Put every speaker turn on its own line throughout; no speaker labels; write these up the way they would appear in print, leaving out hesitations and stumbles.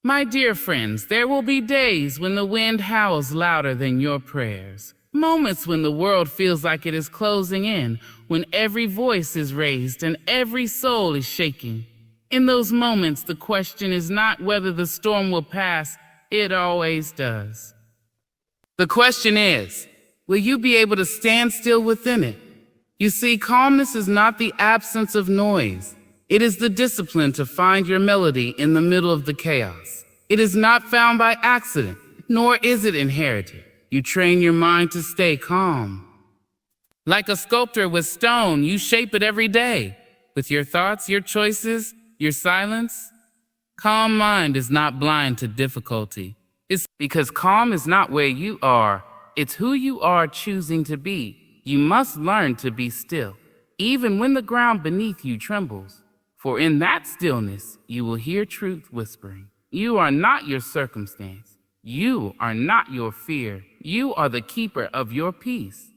My dear friends, there will be days when the wind howls louder than your prayers. Moments when the world feels like it is closing in, when every voice is raised and every soul is shaking. In those moments, the question is not whether the storm will pass, it always does. The question is, will you be able to stand still within it? You see, calmness is not the absence of noise. It is the discipline to find your melody in the middle of the chaos. It is not found by accident, nor is it inherited. You train your mind to stay calm. Like a sculptor with stone, you shape it every day. With your thoughts, your choices, your silence. Calm mind is not blind to difficulty. It's because calm is not where you are. It's who you are choosing to be. You must learn to be still, even when the ground beneath you trembles. For in that stillness, you will hear truth whispering. You are not your circumstance. You are not your fear. You are the keeper of your peace.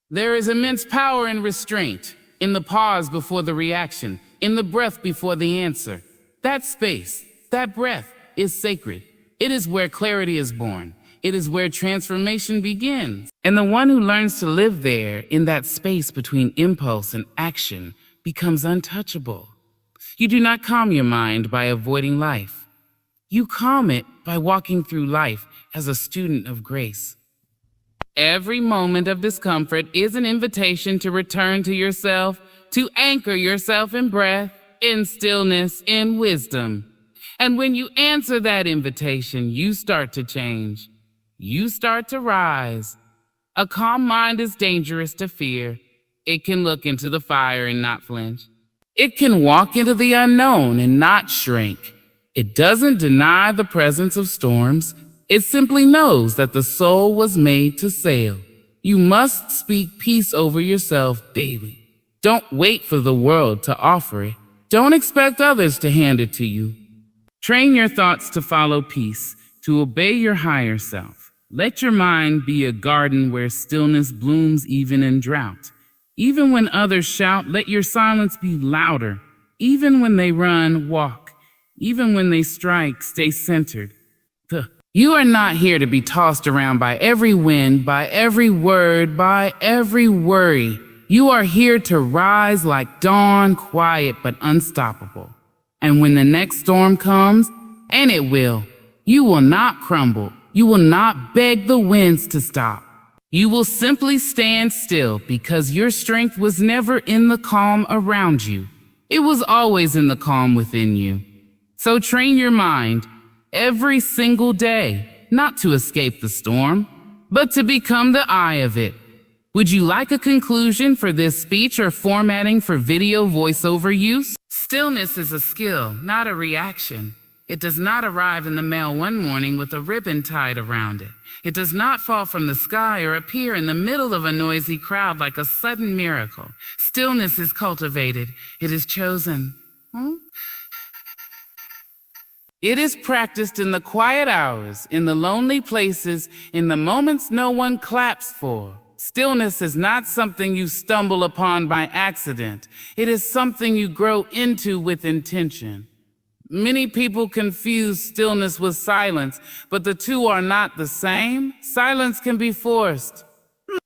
There is immense power in restraint, in the pause before the reaction, in the breath before the answer. That space, that breath, is sacred. It is where clarity is born. It is where transformation begins. And the one who learns to live there, in that space between impulse and action, becomes untouchable. You do not calm your mind by avoiding life. You calm it by walking through life as a student of grace. Every moment of discomfort is an invitation to return to yourself, to anchor yourself in breath, in stillness, in wisdom. And when you answer that invitation, you start to change. You start to rise. A calm mind is dangerous to fear. It can look into the fire and not flinch. It can walk into the unknown and not shrink. It doesn't deny the presence of storms. It simply knows that the soul was made to sail. You must speak peace over yourself daily. Don't wait for the world to offer it. Don't expect others to hand it to you. Train your thoughts to follow peace, to obey your higher self. Let your mind be a garden where stillness blooms even in drought. Even when others shout, let your silence be louder. Even when they run, walk. Even when they strike, stay centered. You are not here to be tossed around by every wind, by every word, by every worry. You are here to rise like dawn, quiet but unstoppable. And when the next storm comes, and it will, you will not crumble. You will not beg the winds to stop. You will simply stand still because your strength was never in the calm around you. It was always in the calm within you. So train your mind every single day, not to escape the storm, but to become the eye of it. Would you like a conclusion for this speech or formatting for video voiceover use? Stillness is a skill, not a reaction. It does not arrive in the mail one morning with a ribbon tied around it. It does not fall from the sky or appear in the middle of a noisy crowd like a sudden miracle. Stillness is cultivated. It is chosen. It is practiced in the quiet hours, in the lonely places, in the moments no one claps for. Stillness is not something you stumble upon by accident. It is something you grow into with intention. Many people confuse stillness with silence, but the two are not the same. Silence can be forced.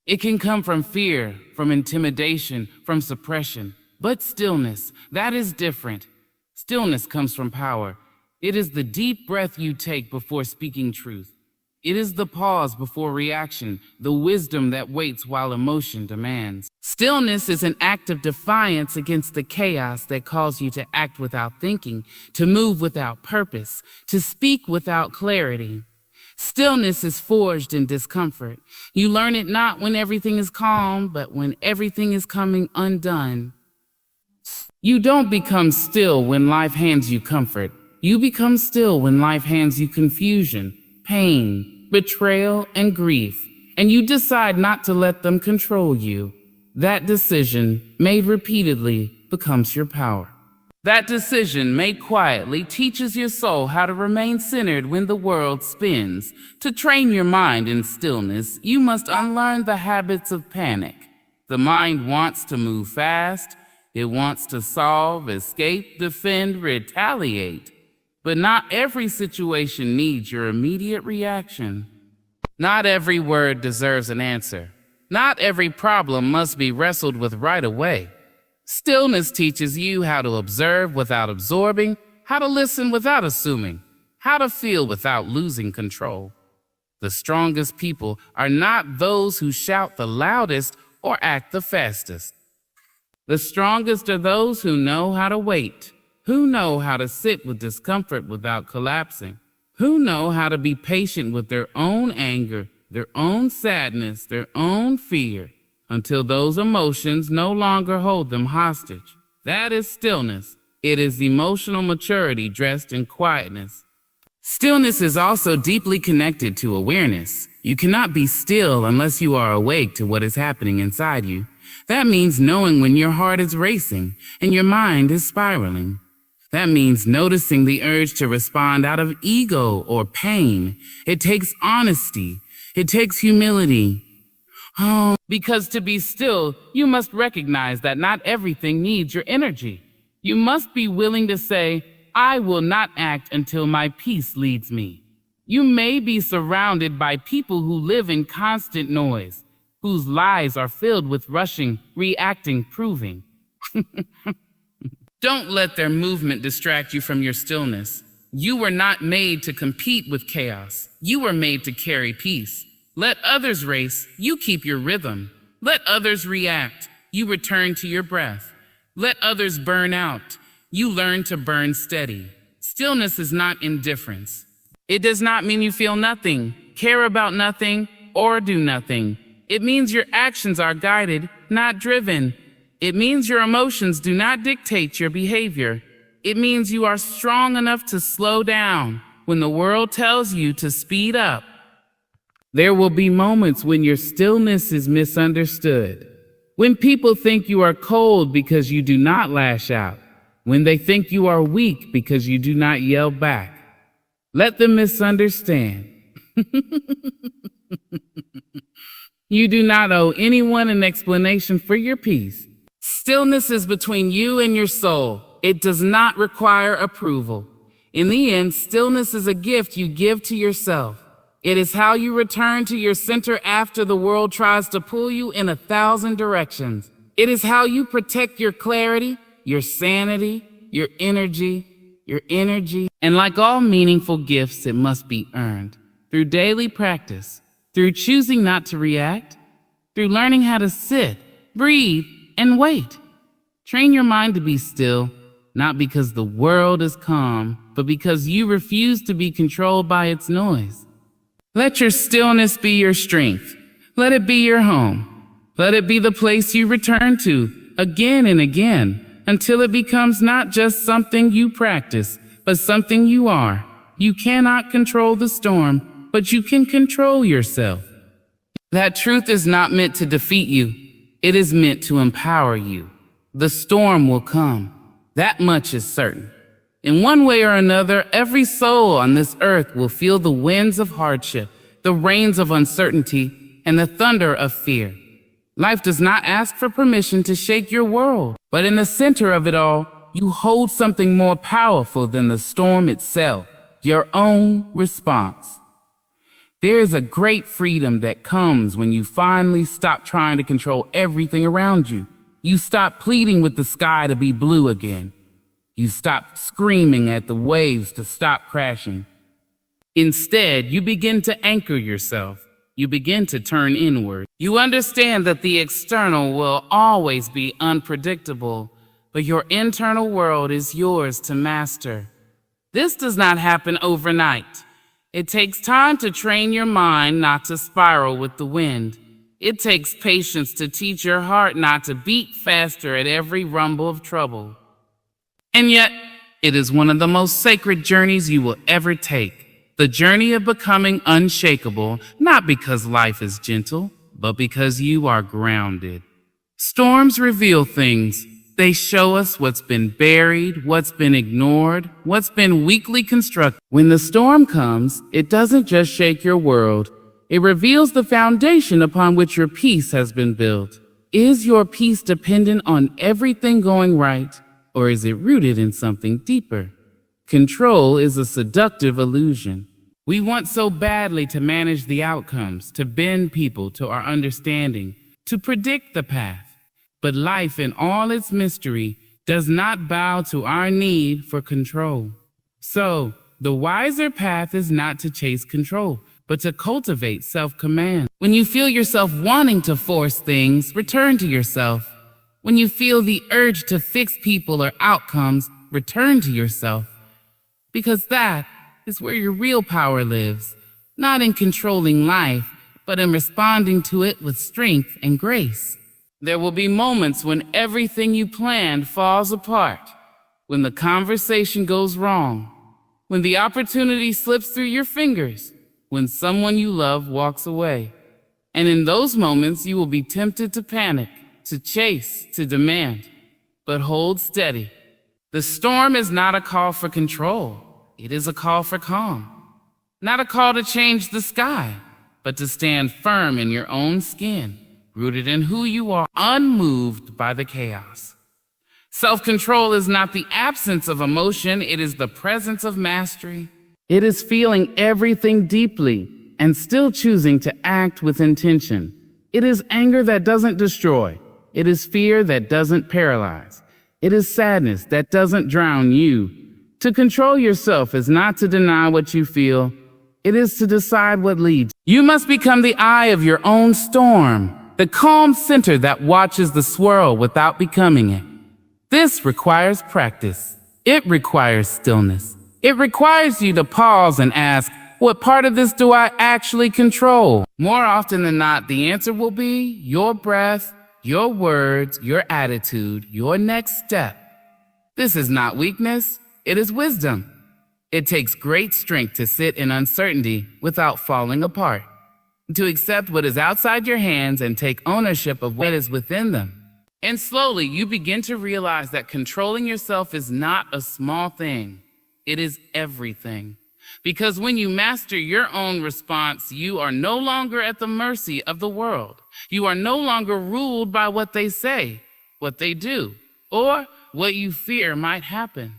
It can come from fear, from intimidation, from suppression. But stillness, that is different. Stillness comes from power. It is the deep breath you take before speaking truth. It is the pause before reaction, the wisdom that waits while emotion demands. Stillness is an act of defiance against the chaos that calls you to act without thinking, to move without purpose, to speak without clarity. Stillness is forged in discomfort. You learn it not when everything is calm, but when everything is coming undone. You don't become still when life hands you comfort. You become still when life hands you confusion, pain, betrayal, and grief, and you decide not to let them control you. That decision, made repeatedly, becomes your power. That decision, made quietly, teaches your soul how to remain centered when the world spins. To train your mind in stillness, you must unlearn the habits of panic. The mind wants to move fast. It wants to solve, escape, defend, retaliate. But not every situation needs your immediate reaction. Not every word deserves an answer. Not every problem must be wrestled with right away. Stillness teaches you how to observe without absorbing, how to listen without assuming, how to feel without losing control. The strongest people are not those who shout the loudest or act the fastest. The strongest are those who know how to wait, who know how to sit with discomfort without collapsing, who know how to be patient with their own anger, their own sadness, their own fear, until those emotions no longer hold them hostage. That is stillness. It is emotional maturity dressed in quietness. Stillness is also deeply connected to awareness. You cannot be still unless you are awake to what is happening inside you. That means knowing when your heart is racing and your mind is spiraling. That means noticing the urge to respond out of ego or pain. It takes honesty. It takes humility. Because to be still, you must recognize that not everything needs your energy. You must be willing to say, I will not act until my peace leads me. You may be surrounded by people who live in constant noise, whose lives are filled with rushing, reacting, proving. Don't let their movement distract you from your stillness. You were not made to compete with chaos. You were made to carry peace. Let others race, you keep your rhythm. Let others react, you return to your breath. Let others burn out, you learn to burn steady. Stillness is not indifference. It does not mean you feel nothing, care about nothing, or do nothing. It means your actions are guided, not driven. It means your emotions do not dictate your behavior. It means you are strong enough to slow down when the world tells you to speed up. There will be moments when your stillness is misunderstood, when people think you are cold because you do not lash out, when they think you are weak because you do not yell back. Let them misunderstand. You do not owe anyone an explanation for your peace. Stillness is between you and your soul. It does not require approval. In the end, stillness is a gift you give to yourself. It is how you return to your center after the world tries to pull you in 1,000 directions. It is how you protect your clarity, your sanity, your energy. And like all meaningful gifts, it must be earned through daily practice, through choosing not to react, through learning how to sit, breathe, and wait. Train your mind to be still, not because the world is calm, but because you refuse to be controlled by its noise. Let your stillness be your strength. Let it be your home. Let it be the place you return to again and again until it becomes not just something you practice, but something you are. You cannot control the storm, but you can control yourself. That truth is not meant to defeat you. It is meant to empower you. The storm will come. That much is certain. In one way or another, every soul on this earth will feel the winds of hardship, the rains of uncertainty, and the thunder of fear. Life does not ask for permission to shake your world, but in the center of it all, you hold something more powerful than the storm itself, your own response. There is a great freedom that comes when you finally stop trying to control everything around you. You stop pleading with the sky to be blue again. You stop screaming at the waves to stop crashing. Instead, you begin to anchor yourself. You begin to turn inward. You understand that the external will always be unpredictable, but your internal world is yours to master. This does not happen overnight. It takes time to train your mind not to spiral with the wind. It takes patience to teach your heart not to beat faster at every rumble of trouble. And yet, it is one of the most sacred journeys you will ever take. The journey of becoming unshakable, not because life is gentle, but because you are grounded. Storms reveal things. They show us what's been buried, what's been ignored, what's been weakly constructed. When the storm comes, it doesn't just shake your world. It reveals the foundation upon which your peace has been built. Is your peace dependent on everything going right? Or is it rooted in something deeper? Control is a seductive illusion. We want so badly to manage the outcomes, to bend people to our understanding, to predict the path. But life in all its mystery does not bow to our need for control. So, the wiser path is not to chase control, but to cultivate self-command. When you feel yourself wanting to force things, return to yourself. When you feel the urge to fix people or outcomes, return to yourself. Because that is where your real power lives, not in controlling life, but in responding to it with strength and grace. There will be moments when everything you planned falls apart, when the conversation goes wrong, when the opportunity slips through your fingers, when someone you love walks away. And in those moments, you will be tempted to panic, to chase, to demand. But hold steady. The storm is not a call for control. It is a call for calm. Not a call to change the sky, but to stand firm in your own skin, rooted in who you are, unmoved by the chaos. Self-control is not the absence of emotion, it is the presence of mastery. It is feeling everything deeply and still choosing to act with intention. It is anger that doesn't destroy. It is fear that doesn't paralyze. It is sadness that doesn't drown you. To control yourself is not to deny what you feel. It is to decide what leads. You must become the eye of your own storm, the calm center that watches the swirl without becoming it. This requires practice. It requires stillness. It requires you to pause and ask, what part of this do I actually control? More often than not, the answer will be your breath, your words, your attitude, your next step. This is not weakness. It is wisdom. It takes great strength to sit in uncertainty without falling apart, to accept what is outside your hands and take ownership of what is within them. And slowly, you begin to realize that controlling yourself is not a small thing. It is everything. Because when you master your own response, you are no longer at the mercy of the world. You are no longer ruled by what they say, what they do, or what you fear might happen.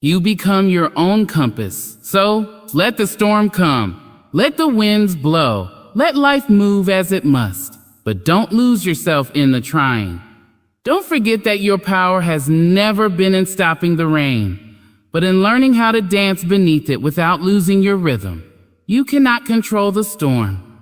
You become your own compass. So let the storm come. Let the winds blow. Let life move as it must. But don't lose yourself in the trying. Don't forget that your power has never been in stopping the rain, but in learning how to dance beneath it without losing your rhythm. You cannot control the storm,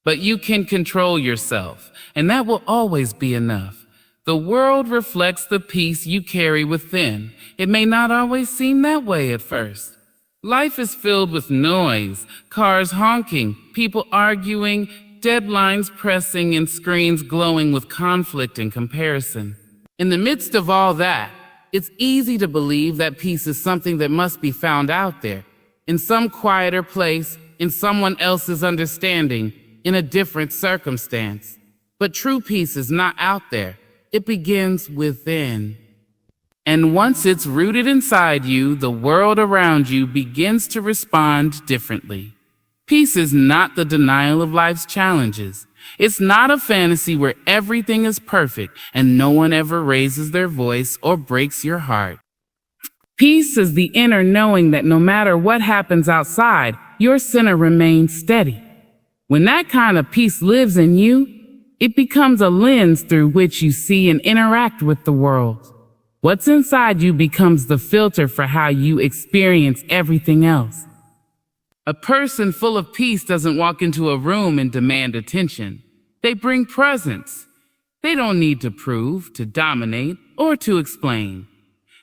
but you can control yourself, and that will always be enough. The world reflects the peace you carry within. It may not always seem that way at first. Life is filled with noise, cars honking, people arguing, deadlines pressing, and screens glowing with conflict and comparison. In the midst of all that, it's easy to believe that peace is something that must be found out there, in some quieter place, in someone else's understanding, in a different circumstance. But true peace is not out there. It begins within. And once it's rooted inside you, the world around you begins to respond differently. Peace is not the denial of life's challenges. It's not a fantasy where everything is perfect and no one ever raises their voice or breaks your heart. Peace is the inner knowing that no matter what happens outside, your center remains steady. When that kind of peace lives in you, it becomes a lens through which you see and interact with the world. What's inside you becomes the filter for how you experience everything else. A person full of peace doesn't walk into a room and demand attention. They bring presence. They don't need to prove, to dominate, or to explain.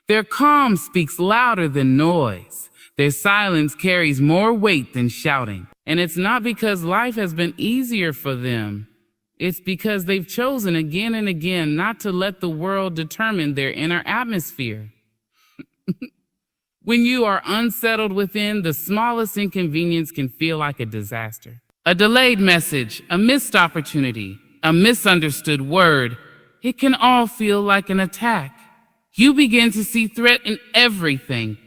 Their calm speaks louder than noise. Their silence carries more weight than shouting. And it's not because life has been easier for them. It's because they've chosen again and again not to let the world determine their inner atmosphere. When you are unsettled within, the smallest inconvenience can feel like a disaster. A delayed message, a missed opportunity, a misunderstood word, it can all feel like an attack. You begin to see threat in everything.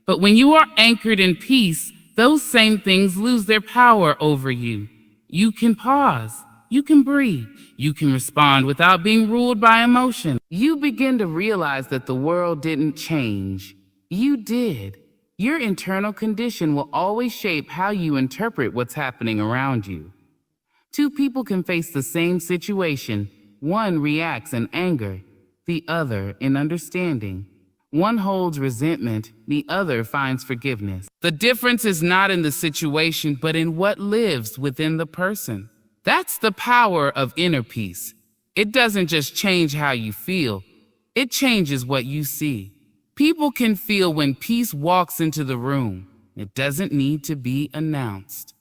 But when you are anchored in peace, those same things lose their power over you. You can pause. You can breathe. You can respond without being ruled by emotion. You begin to realize that the world didn't change. You did. Your internal condition will always shape how you interpret what's happening around you. Two people can face the same situation. One reacts in anger, the other in understanding. One holds resentment, the other finds forgiveness. The difference is not in the situation, but in what lives within the person. That's the power of inner peace. It doesn't just change how you feel, it changes what you see. People can feel when peace walks into the room. It doesn't need to be announced.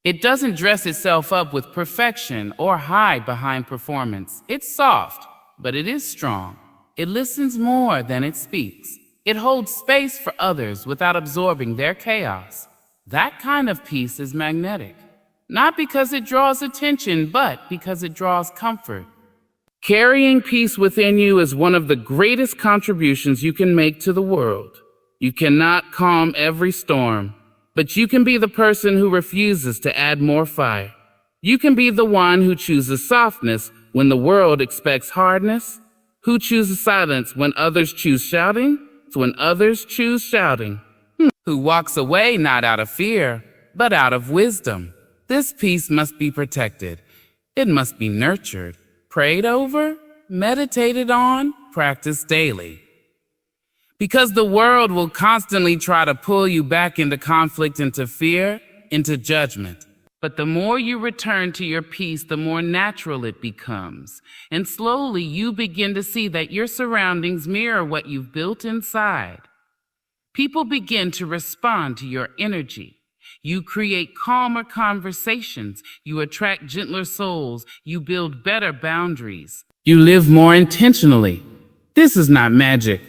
It doesn't dress itself up with perfection or hide behind performance. It's soft, but it is strong. It listens more than it speaks. It holds space for others without absorbing their chaos. That kind of peace is magnetic. Not because it draws attention, but because it draws comfort. Carrying peace within you is one of the greatest contributions you can make to the world. You cannot calm every storm, but you can be the person who refuses to add more fire. You can be the one who chooses softness when the world expects hardness, who chooses silence when others choose shouting, who walks away not out of fear, but out of wisdom. This peace must be protected. It must be nurtured, prayed over, meditated on, practiced daily. Because the world will constantly try to pull you back into conflict, into fear, into judgment. But the more you return to your peace, the more natural it becomes. And slowly you begin to see that your surroundings mirror what you've built inside. People begin to respond to your energy. You create calmer conversations. You attract gentler souls. You build better boundaries. You live more intentionally. This is not magic.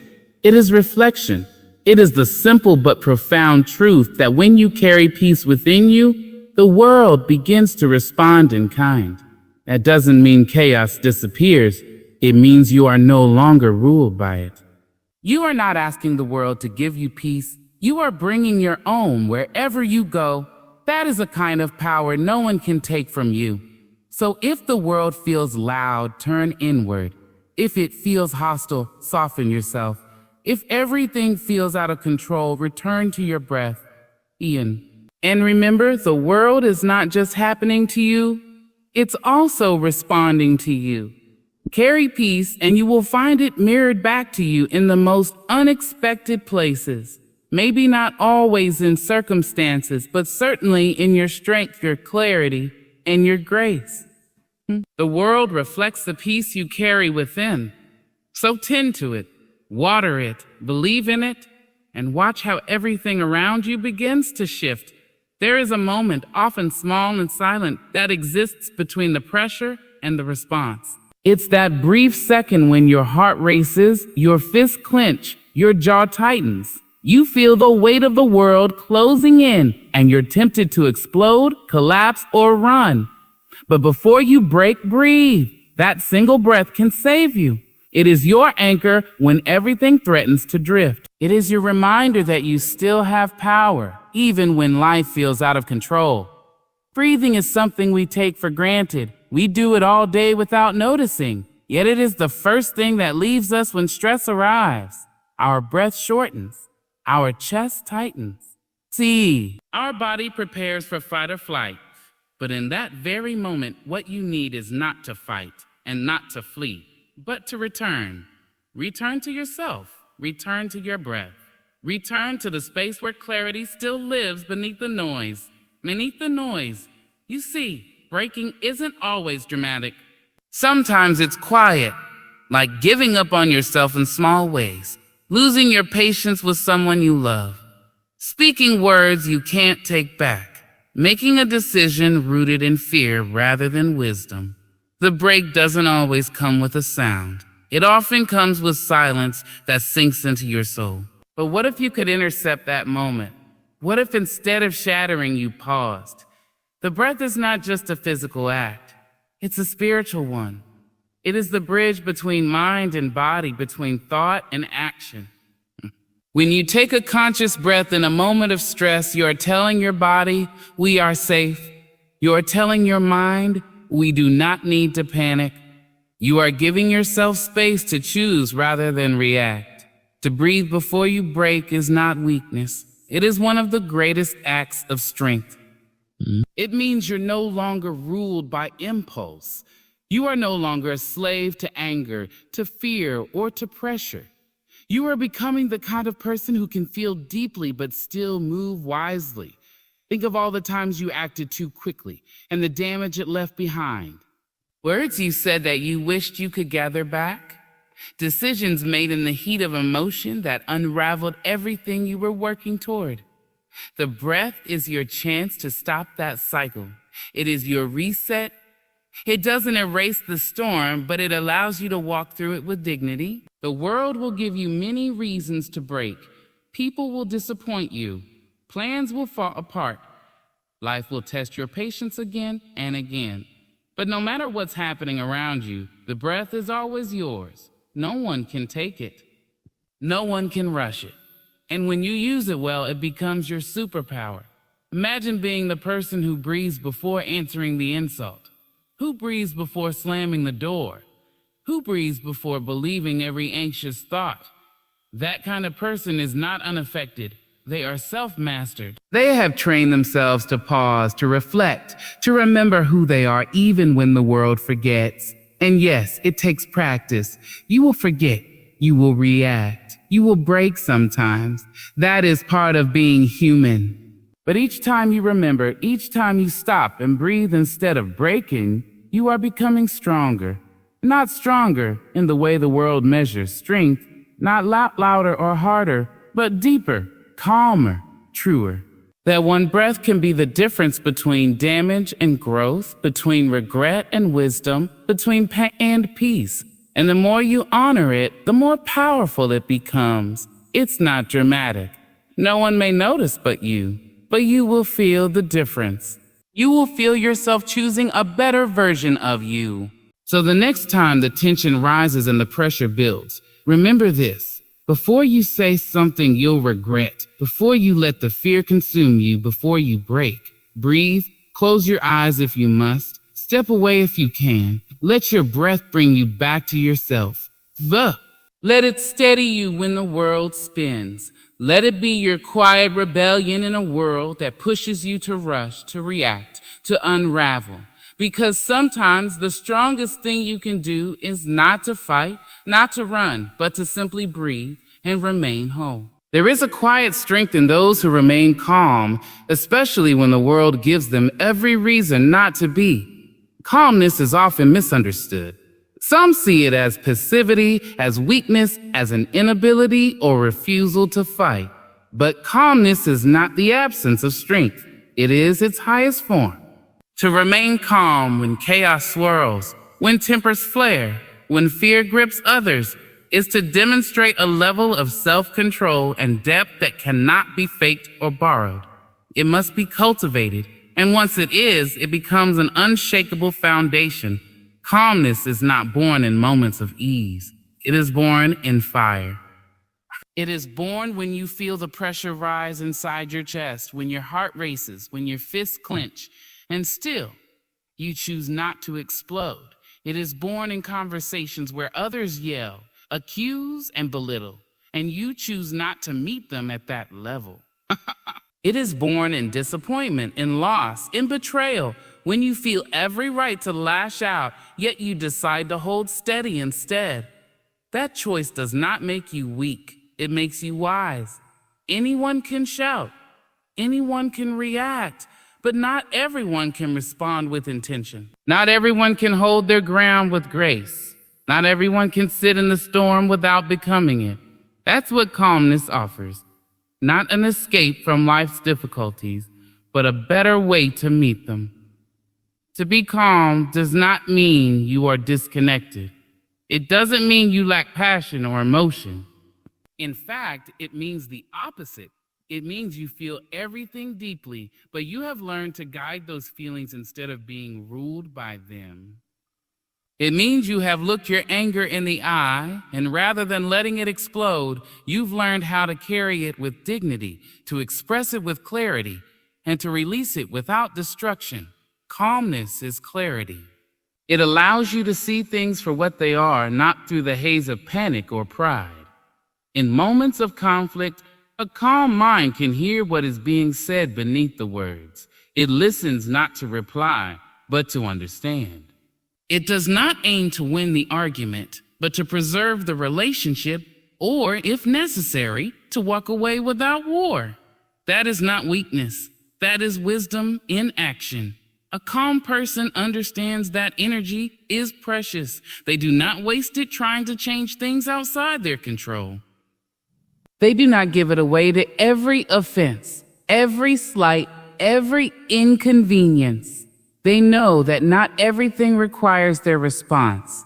It is reflection. It is the simple but profound truth that when you carry peace within you, the world begins to respond in kind. That doesn't mean chaos disappears. It means you are no longer ruled by it. You are not asking the world to give you peace. You are bringing your own wherever you go. That is a kind of power no one can take from you. So if the world feels loud, turn inward. If it feels hostile, soften yourself. If everything feels out of control, return to your breath. Ian. And remember, the world is not just happening to you, it's also responding to you. Carry peace and you will find it mirrored back to you in the most unexpected places. Maybe not always in circumstances, but certainly in your strength, your clarity, and your grace. The world reflects the peace you carry within. So tend to it, water it, believe in it, and watch how everything around you begins to shift. There is a moment, often small and silent, that exists between the pressure and the response. It's that brief second when your heart races, your fists clench, your jaw tightens. You feel the weight of the world closing in, and you're tempted to explode, collapse, or run. But before you break, breathe. That single breath can save you. It is your anchor when everything threatens to drift. It is your reminder that you still have power, even when life feels out of control. Breathing is something we take for granted. We do it all day without noticing, yet it is the first thing that leaves us when stress arrives. Our breath shortens, our chest tightens. See, our body prepares for fight or flight, but in that very moment, what you need is not to fight and not to flee, but to return. Return to yourself. Return to your breath. Return to the space where clarity still lives beneath the noise. Beneath the noise. You see, breaking isn't always dramatic. Sometimes it's quiet, like giving up on yourself in small ways, losing your patience with someone you love, speaking words you can't take back, making a decision rooted in fear rather than wisdom. The break doesn't always come with a sound. It often comes with silence that sinks into your soul. But what if you could intercept that moment? What if instead of shattering, you paused? The breath is not just a physical act. It's a spiritual one. It is the bridge between mind and body, between thought and action. When you take a conscious breath in a moment of stress, you are telling your body, we are safe. You are telling your mind, we do not need to panic. You are giving yourself space to choose rather than react. To breathe before you break is not weakness. It is one of the greatest acts of strength. It means you're no longer ruled by impulse. You are no longer a slave to anger, to fear, or to pressure. You are becoming the kind of person who can feel deeply but still move wisely. Think of all the times you acted too quickly and the damage it left behind. Words you said that you wished you could gather back. Decisions made in the heat of emotion that unraveled everything you were working toward. The breath is your chance to stop that cycle. It is your reset. It doesn't erase the storm, but it allows you to walk through it with dignity. The world will give you many reasons to break. People will disappoint you. Plans will fall apart. Life will test your patience again and again. But no matter what's happening around you, the breath is always yours. No one can take it. No one can rush it. And when you use it well, it becomes your superpower. Imagine being the person who breathes before answering the insult. Who breathes before slamming the door? Who breathes before believing every anxious thought? That kind of person is not unaffected. They are self-mastered. They have trained themselves to pause, to reflect, to remember who they are even when the world forgets. And yes, it takes practice. You will forget. You will react. You will break sometimes. That is part of being human. But each time you remember, each time you stop and breathe instead of breaking, you are becoming stronger. Not stronger in the way the world measures strength, not louder or harder, but deeper, calmer, truer. That one breath can be the difference between damage and growth, between regret and wisdom, between pain and peace. And the more you honor it, the more powerful it becomes. It's not dramatic. No one may notice but you will feel the difference. You will feel yourself choosing a better version of you. So the next time the tension rises and the pressure builds, remember this. Before you say something you'll regret, before you let the fear consume you, before you break, breathe, close your eyes if you must, step away if you can, let your breath bring you back to yourself. Let it steady you when the world spins. Let it be your quiet rebellion in a world that pushes you to rush, to react, to unravel. Because sometimes the strongest thing you can do is not to fight, not to run, but to simply breathe and remain whole. There is a quiet strength in those who remain calm, especially when the world gives them every reason not to be. Calmness is often misunderstood. Some see it as passivity, as weakness, as an inability or refusal to fight. But calmness is not the absence of strength. It is its highest form. To remain calm when chaos swirls, when tempers flare, when fear grips others, is to demonstrate a level of self-control and depth that cannot be faked or borrowed. It must be cultivated, and once it is, it becomes an unshakable foundation. Calmness is not born in moments of ease. It is born in fire. It is born when you feel the pressure rise inside your chest, when your heart races, when your fists clench, and still, you choose not to explode. It is born in conversations where others yell, accuse, and belittle, and you choose not to meet them at that level. It is born in disappointment, in loss, in betrayal, when you feel every right to lash out, yet you decide to hold steady instead. That choice does not make you weak. It makes you wise. Anyone can shout. Anyone can react. But not everyone can respond with intention. Not everyone can hold their ground with grace. Not everyone can sit in the storm without becoming it. That's what calmness offers. Not an escape from life's difficulties, but a better way to meet them. To be calm does not mean you are disconnected. It doesn't mean you lack passion or emotion. In fact, it means the opposite. It means you feel everything deeply, but you have learned to guide those feelings instead of being ruled by them. It means you have looked your anger in the eye, and rather than letting it explode, you've learned how to carry it with dignity, to express it with clarity, and to release it without destruction. Calmness is clarity. It allows you to see things for what they are, not through the haze of panic or pride. In moments of conflict, A calm mind can hear what is being said beneath the words. It listens not to reply, but to understand. It does not aim to win the argument, but to preserve the relationship, or, if necessary, to walk away without war. That is not weakness. That is wisdom in action. A calm person understands that energy is precious. They do not waste it trying to change things outside their control. They do not give it away to every offense, every slight, every inconvenience. They know that not everything requires their response.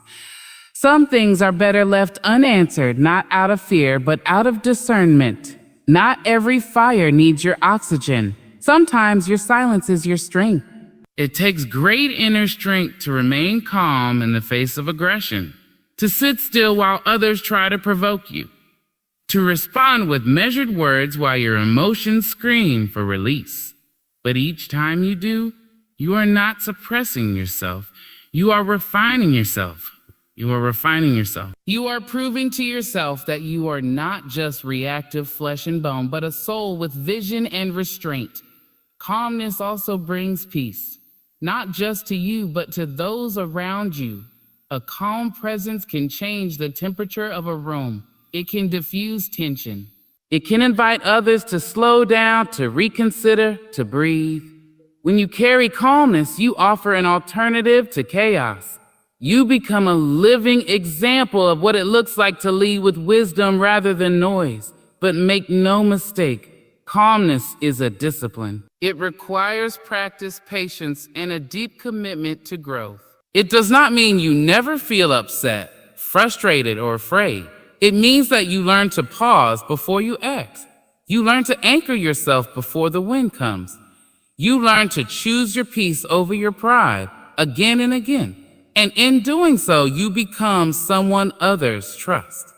Some things are better left unanswered, not out of fear, but out of discernment. Not every fire needs your oxygen. Sometimes your silence is your strength. It takes great inner strength to remain calm in the face of aggression, to sit still while others try to provoke you, to respond with measured words while your emotions scream for release. But each time you do, you are not suppressing yourself. You are refining yourself. You are refining yourself. You are proving to yourself that you are not just reactive flesh and bone, but a soul with vision and restraint. Calmness also brings peace, not just to you, but to those around you. A calm presence can change the temperature of a room. It can diffuse tension. It can invite others to slow down, to reconsider, to breathe. When you carry calmness, you offer an alternative to chaos. You become a living example of what it looks like to lead with wisdom rather than noise. But make no mistake, calmness is a discipline. It requires practice, patience, and a deep commitment to growth. It does not mean you never feel upset, frustrated, or afraid. It means that you learn to pause before you act. You learn to anchor yourself before the wind comes. You learn to choose your peace over your pride again and again. And in doing so, you become someone others trust.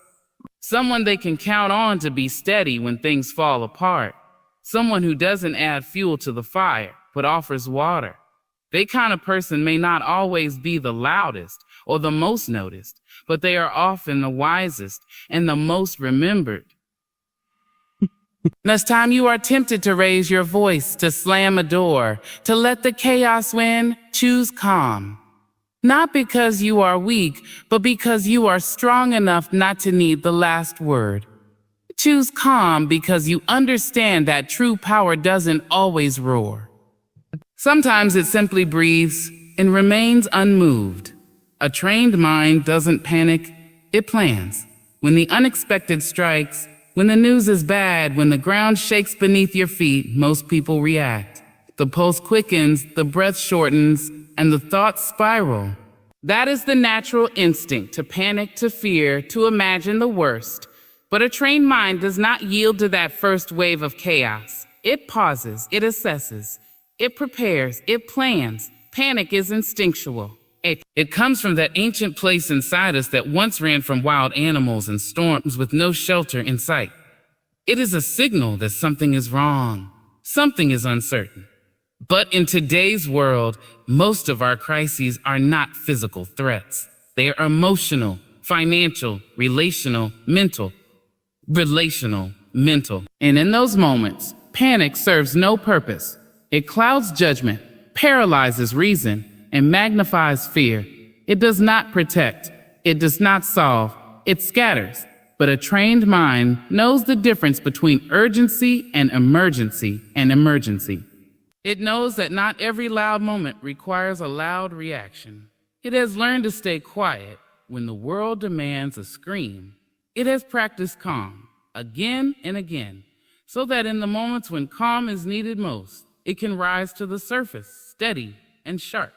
Someone they can count on to be steady when things fall apart. Someone who doesn't add fuel to the fire, but offers water. That kind of person may not always be the loudest or the most noticed, but they are often the wisest and the most remembered. Next time you are tempted to raise your voice, to slam a door, to let the chaos win, choose calm. Not because you are weak, but because you are strong enough not to need the last word. Choose calm because you understand that true power doesn't always roar. Sometimes it simply breathes and remains unmoved. A trained mind doesn't panic, it plans. When the unexpected strikes, when the news is bad, when the ground shakes beneath your feet, most people react. The pulse quickens, the breath shortens, and the thoughts spiral. That is the natural instinct, to panic, to fear, to imagine the worst. But a trained mind does not yield to that first wave of chaos. It pauses, it assesses, it prepares, it plans. Panic is instinctual. It comes from that ancient place inside us that once ran from wild animals and storms with no shelter in sight. It is a signal that something is wrong, something is uncertain. But in today's world, most of our crises are not physical threats. They are emotional, financial, relational, mental. And in those moments, panic serves no purpose. It clouds judgment, paralyzes reason, and magnifies fear. It does not protect. It does not solve. It scatters. But a trained mind knows the difference between urgency and emergency. It knows that not every loud moment requires a loud reaction. It has learned to stay quiet when the world demands a scream. It has practiced calm again and again, so that in the moments when calm is needed most, it can rise to the surface, steady and sharp.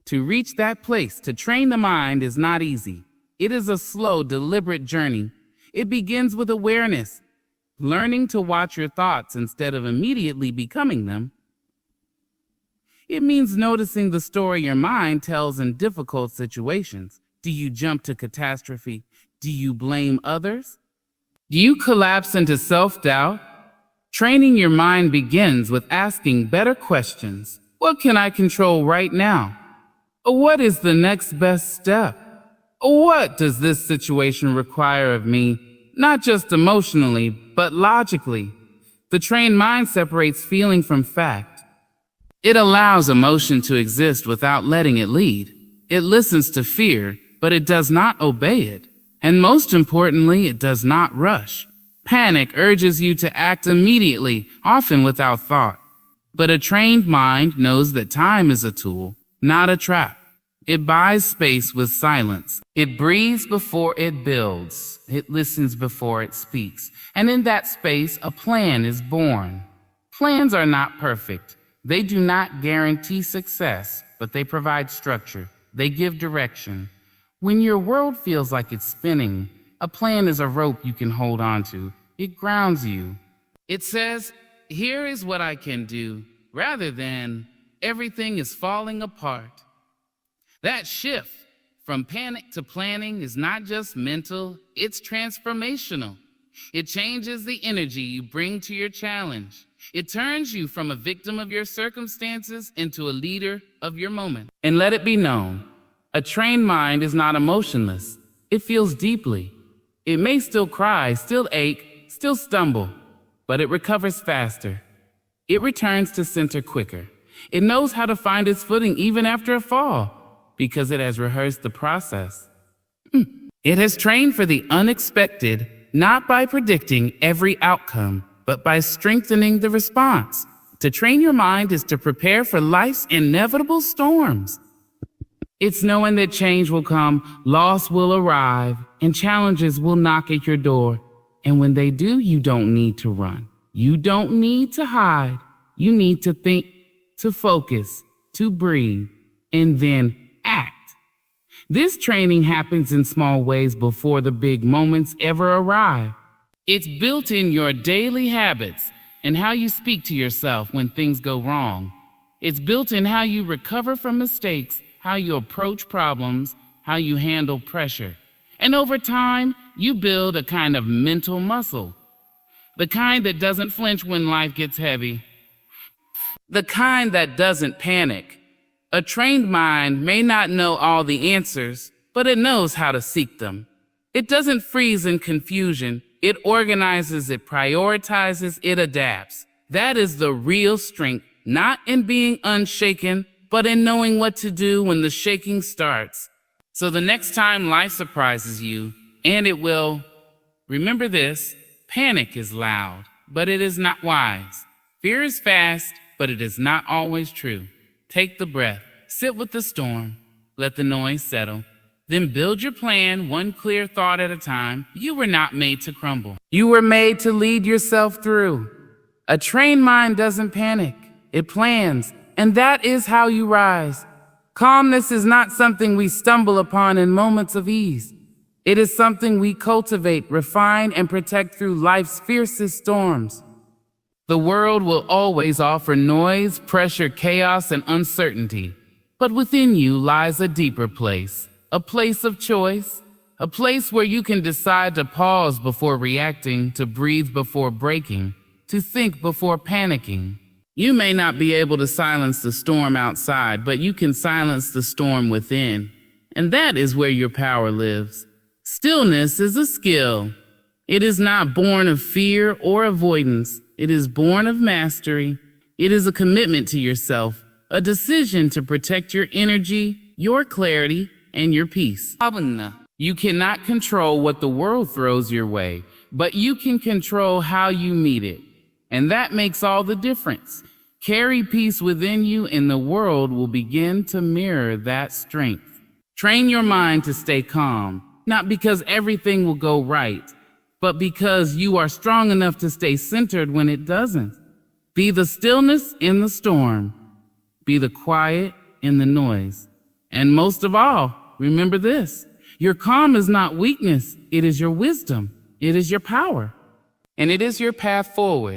To reach that place, to train the mind, is not easy. It is a slow, deliberate journey. It begins with awareness, learning to watch your thoughts instead of immediately becoming them. It means noticing the story your mind tells in difficult situations. Do you jump to catastrophe? Do you blame others? Do you collapse into self-doubt? Training your mind begins with asking better questions. What can I control right now? What is the next best step? What does this situation require of me? not just emotionally, but logically. The trained mind separates feeling from fact. It allows emotion to exist without letting it lead. It listens to fear, but it does not obey it. And most importantly, it does not rush. Panic urges you to act immediately, often without thought. But a trained mind knows that time is a tool, not a trap. It buys space with silence. It breathes before it builds. It listens before it speaks. And in that space, a plan is born. Plans are not perfect. They do not guarantee success, but they provide structure. They give direction. When your world feels like it's spinning, a plan is a rope you can hold on to. It grounds you. It says, here is what I can do, rather than everything is falling apart. That shift from panic to planning is not just mental, it's transformational. It changes the energy you bring to your challenge. It turns you from a victim of your circumstances into a leader of your moment. And let it be known, a trained mind is not emotionless. It feels deeply. It may still cry, still ache, still stumble, but it recovers faster. It returns to center quicker. It knows how to find its footing even after a fall, because it has rehearsed the process. It has trained for the unexpected, not by predicting every outcome, but by strengthening the response. To train your mind is to prepare for life's inevitable storms. It's knowing that change will come, loss will arrive, and challenges will knock at your door. And when they do, you don't need to run. You don't need to hide. You need to think, to focus, to breathe, and then act. This training happens in small ways before the big moments ever arrive. It's built in your daily habits and how you speak to yourself when things go wrong. It's built in how you recover from mistakes, how you approach problems, how you handle pressure. And over time, you build a kind of mental muscle. The kind that doesn't flinch when life gets heavy. The kind that doesn't panic. A trained mind may not know all the answers, but it knows how to seek them. It doesn't freeze in confusion. It organizes, it prioritizes, it adapts. That is the real strength, not in being unshaken, but in knowing what to do when the shaking starts. So the next time life surprises you, and it will, remember this, panic is loud, but it is not wise. Fear is fast, but it is not always true. Take the breath, sit with the storm, let the noise settle. Then build your plan one clear thought at a time. You were not made to crumble. You were made to lead yourself through. A trained mind doesn't panic. It plans, and that is how you rise. Calmness is not something we stumble upon in moments of ease. It is something we cultivate, refine, and protect through life's fiercest storms. The world will always offer noise, pressure, chaos, and uncertainty. But within you lies a deeper place. A place of choice, a place where you can decide to pause before reacting, to breathe before breaking, to think before panicking. You may not be able to silence the storm outside, but you can silence the storm within. And that is where your power lives. Stillness is a skill. It is not born of fear or avoidance. It is born of mastery. It is a commitment to yourself, a decision to protect your energy, your clarity, and your peace. You cannot control what the world throws your way, but you can control how you meet it. And that makes all the difference. Carry peace within you, and the world will begin to mirror that strength. Train your mind to stay calm, not because everything will go right, but because you are strong enough to stay centered when it doesn't. Be the stillness in the storm. Be the quiet in the noise. And most of all, remember this, your calm is not weakness, it is your wisdom, it is your power, and it is your path forward.